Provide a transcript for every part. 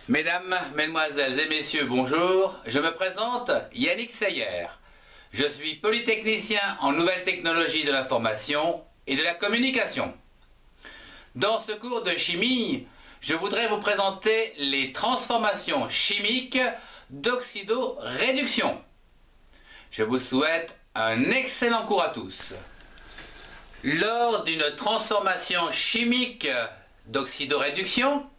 Mesdames, Mesdemoiselles et Messieurs, bonjour. Je me présente, Yannick Seyer. Je suis polytechnicien en nouvelles technologies de l'information et de la communication. Dans ce cours de chimie, je voudrais vous présenter les transformations chimiques d'oxydoréduction. Je vous souhaite un excellent cours à tous. Lors d'une transformation chimique d'oxydoréduction,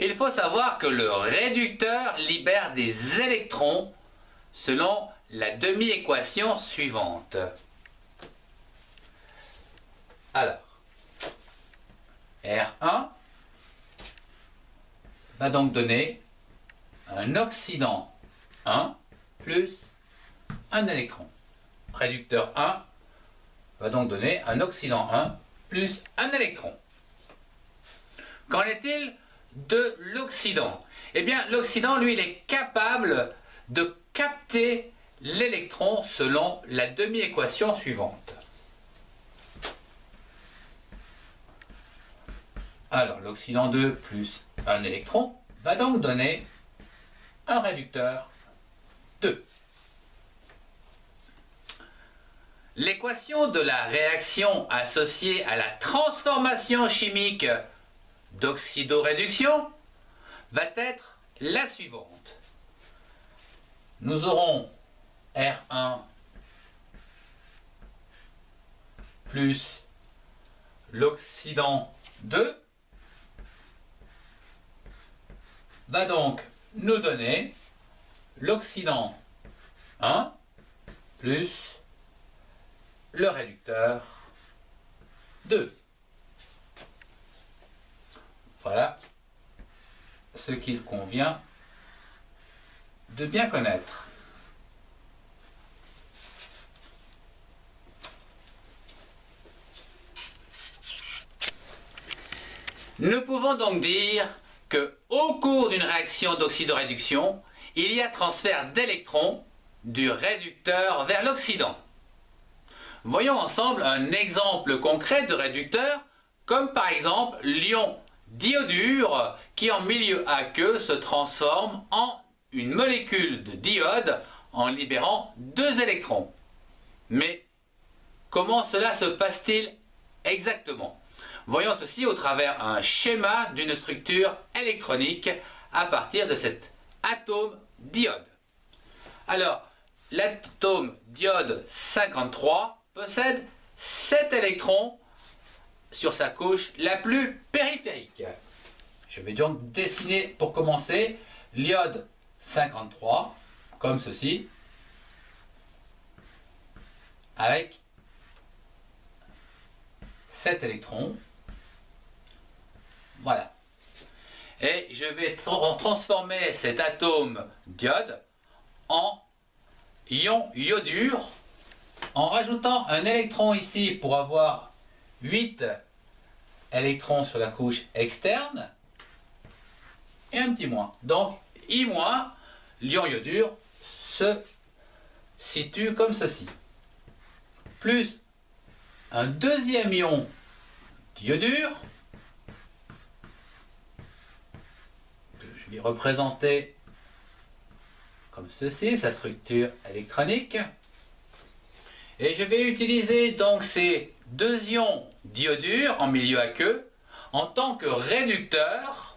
il faut savoir que le réducteur libère des électrons selon la demi-équation suivante. Alors, R1 va donc donner un oxydant 1 plus un électron. Réducteur 1 va donc donner un oxydant 1 plus un électron. Qu'en est-il de l'oxydant? Eh bien, l'oxydant, lui, il est capable de capter l'électron selon la demi-équation suivante. Alors, l'oxydant 2 plus un électron va donc donner un réducteur 2. L'équation de la réaction associée à la transformation chimique d'oxydoréduction va être la suivante. Nous aurons R1 plus l'oxydant 2 va donc nous donner l'oxydant 1 plus le réducteur 2. Voilà ce qu'il convient de bien connaître. Nous pouvons donc dire que au cours d'une réaction d'oxydoréduction, il y a transfert d'électrons du réducteur vers l'oxydant. Voyons ensemble un exemple concret de réducteur, comme par exemple l'ion d'iodure qui en milieu aqueux se transforme en une molécule de diode en libérant 2 électrons. Mais comment cela se passe-t-il exactement? Voyons ceci au travers un schéma d'une structure électronique à partir de cet atome d'iode. Alors, l'atome d'iode 53 possède 7 électrons sur sa couche la plus périphérique. Je vais donc dessiner pour commencer l'iode 53 comme ceci, avec 7 électrons. Voilà. Et je vais transformer cet atome d'iode en ion iodure en rajoutant un électron ici pour avoir 8 électrons sur la couche externe et un petit moins. Donc I-, l'ion iodure se situe comme ceci. Plus un deuxième ion d'iodure que je vais représenter comme ceci, sa structure électronique. Et je vais utiliser donc ces 2 ions d'iodure en milieu aqueux en tant que réducteur.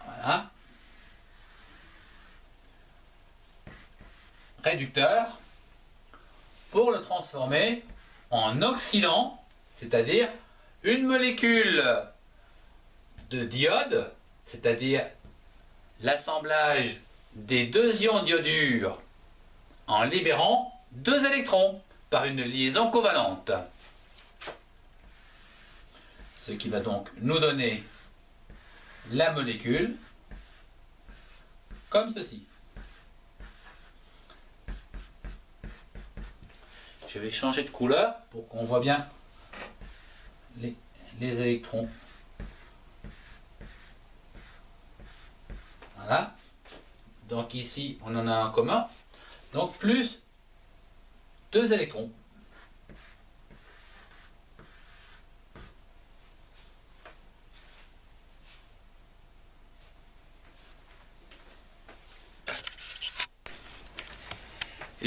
Voilà. Réducteur pour le transformer en oxydant, c'est-à-dire une molécule de diode, c'est-à-dire l'assemblage des 2 ions d'iodure en libérant 2 électrons par une liaison covalente. Ce qui va donc nous donner la molécule comme ceci. Je vais changer de couleur pour qu'on voit bien les électrons. Voilà. Donc ici, on en a un commun. Donc plus 2 électrons.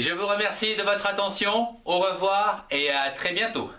Je vous remercie de votre attention, au revoir et à très bientôt.